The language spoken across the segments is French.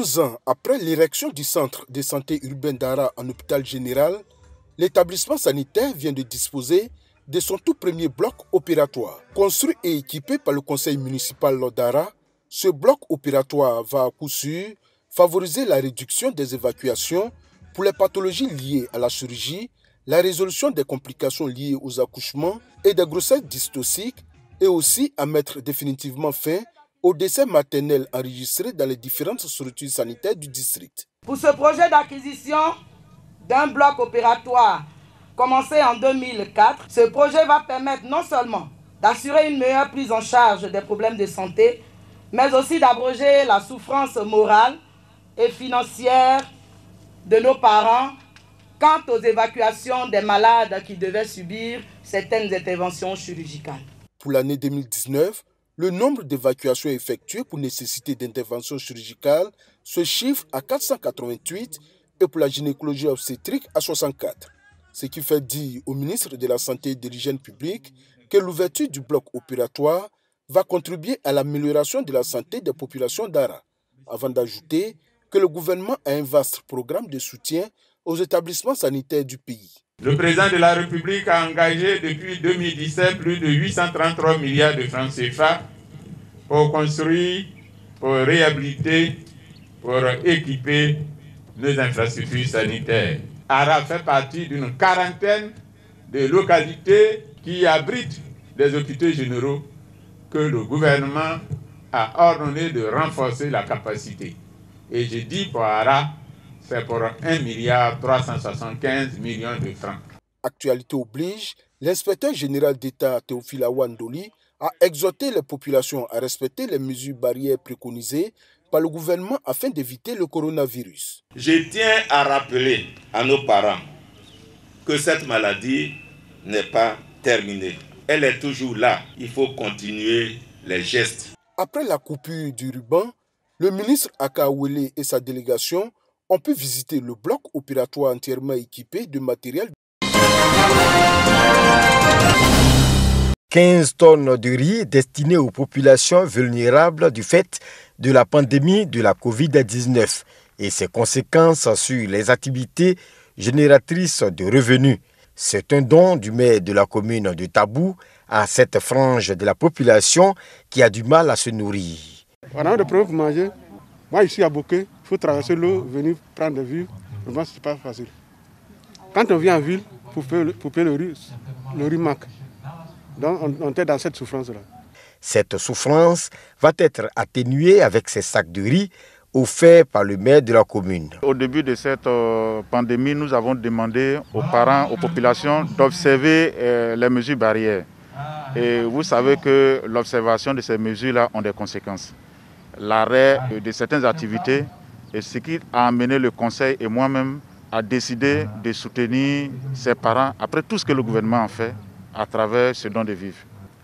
11 ans après l'érection du centre de santé urbain d'Ara en hôpital général, l'établissement sanitaire vient de disposer de son tout premier bloc opératoire. Construit et équipé par le conseil municipal d'Ara, ce bloc opératoire va à coup sûr favoriser la réduction des évacuations pour les pathologies liées à la chirurgie, la résolution des complications liées aux accouchements et des grossesses dystoxiques, et aussi à mettre définitivement fin aux décès maternels enregistrés dans les différentes structures sanitaires du district. Pour ce projet d'acquisition d'un bloc opératoire commencé en 2004, ce projet va permettre non seulement d'assurer une meilleure prise en charge des problèmes de santé, mais aussi d'abroger la souffrance morale et financière de nos parents quant aux évacuations des malades qui devaient subir certaines interventions chirurgicales. Pour l'année 2019, le nombre d'évacuations effectuées pour nécessité d'intervention chirurgicale se chiffre à 488 et pour la gynécologie obstétrique à 64. Ce qui fait dire au ministre de la Santé et de l'Hygiène publique que l'ouverture du bloc opératoire va contribuer à l'amélioration de la santé des populations d'Ara, avant d'ajouter que le gouvernement a un vaste programme de soutien aux établissements sanitaires du pays. Le président de la République a engagé depuis 2017 plus de 833 milliards de francs CFA pour construire, pour réhabiliter, pour équiper nos infrastructures sanitaires. Ara fait partie d'une quarantaine de localités qui abritent des hôpitaux généraux que le gouvernement a ordonné de renforcer la capacité. Et je dis pour Ara, c'est pour 1,375 milliard de francs. Actualité oblige, l'inspecteur général d'État Théophile Awandoli a exhorté les populations à respecter les mesures barrières préconisées par le gouvernement afin d'éviter le coronavirus. Je tiens à rappeler à nos parents que cette maladie n'est pas terminée. Elle est toujours là. Il faut continuer les gestes. Après la coupure du ruban, le ministre Akawele et sa délégation ont pu visiter le bloc opératoire entièrement équipé de matériel. 15 tonnes de riz destinées aux populations vulnérables du fait de la pandémie de la Covid-19 et ses conséquences sur les activités génératrices de revenus. C'est un don du maire de la commune de Tabou à cette frange de la population qui a du mal à se nourrir. On a des problèmes pour manger. Moi, ici à Bokeh, il faut traverser l'eau, venir prendre des vivres. Moi, ce n'est pas facile. Quand on vient en ville, pour payer le riz manque. Donc, on est dans cette souffrance-là. Cette souffrance va être atténuée avec ces sacs de riz offerts par le maire de la commune. Au début de cette pandémie, nous avons demandé aux parents, aux populations d'observer les mesures barrières. Et vous savez que l'observation de ces mesures-là ont des conséquences. L'arrêt de certaines activités est ce qui a amené le conseil et moi-même à décider de soutenir ses parents après tout ce que le gouvernement a fait à travers ce don de vivres.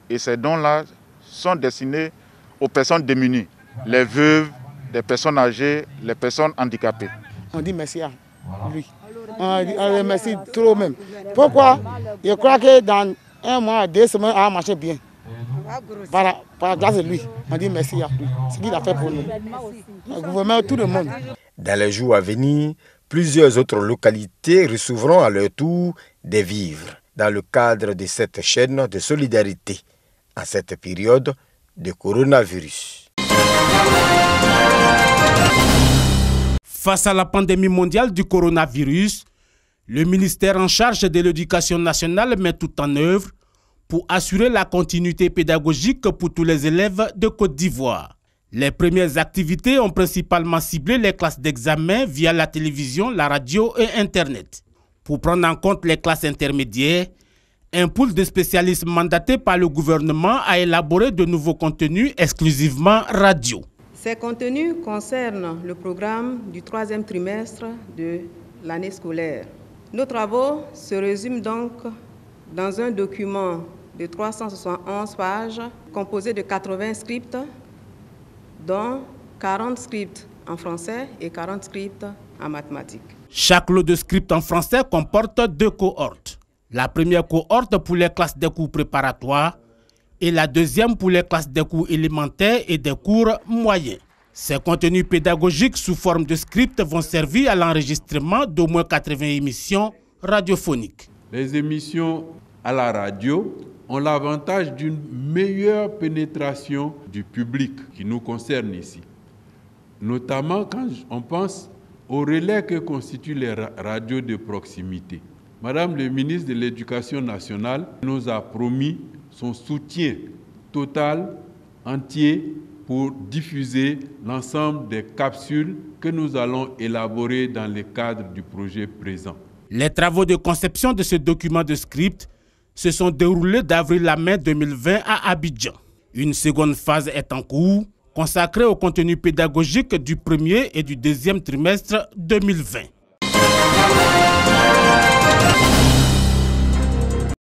Et ces dons-là sont destinés aux personnes démunies, les veuves, les personnes âgées, les personnes handicapées. On dit merci à lui. On dit merci trop même. Pourquoi? Je crois que dans un mois, 2 semaines, ça a marché bien. Par grâce à lui, on dit merci à lui. C'est ce qu'il a fait pour nous. Le gouvernement, tout le monde. Dans les jours à venir, plusieurs autres localités recevront à leur tour des vivres dans le cadre de cette chaîne de solidarité en cette période de coronavirus. Face à la pandémie mondiale du coronavirus, le ministère en charge de l'Éducation nationale met tout en œuvre pour assurer la continuité pédagogique pour tous les élèves de Côte d'Ivoire. Les premières activités ont principalement ciblé les classes d'examen via la télévision, la radio et Internet. Pour prendre en compte les classes intermédiaires, un pool de spécialistes mandatés par le gouvernement a élaboré de nouveaux contenus exclusivement radio. Ces contenus concernent le programme du 3e trimestre de l'année scolaire. Nos travaux se résument donc dans un document de 371 pages composé de 80 scripts, dont 40 scripts en français et 40 scripts en mathématiques. Chaque lot de scripts en français comporte 2 cohortes. La première cohorte pour les classes des cours préparatoires et la deuxième pour les classes des cours élémentaires et des cours moyens. Ces contenus pédagogiques sous forme de script vont servir à l'enregistrement d'au moins 80 émissions radiophoniques. Les émissions à la radio ont l'avantage d'une meilleure pénétration du public qui nous concerne ici. Notamment quand on pense au relais que constituent les radios de proximité. Madame le ministre de l'Éducation nationale nous a promis son soutien total, entier, pour diffuser l'ensemble des capsules que nous allons élaborer dans le cadre du projet présent. Les travaux de conception de ce document de script se sont déroulés d'avril à mai 2020 à Abidjan. Une seconde phase est en cours, consacrée au contenu pédagogique du premier et du deuxième trimestre 2020.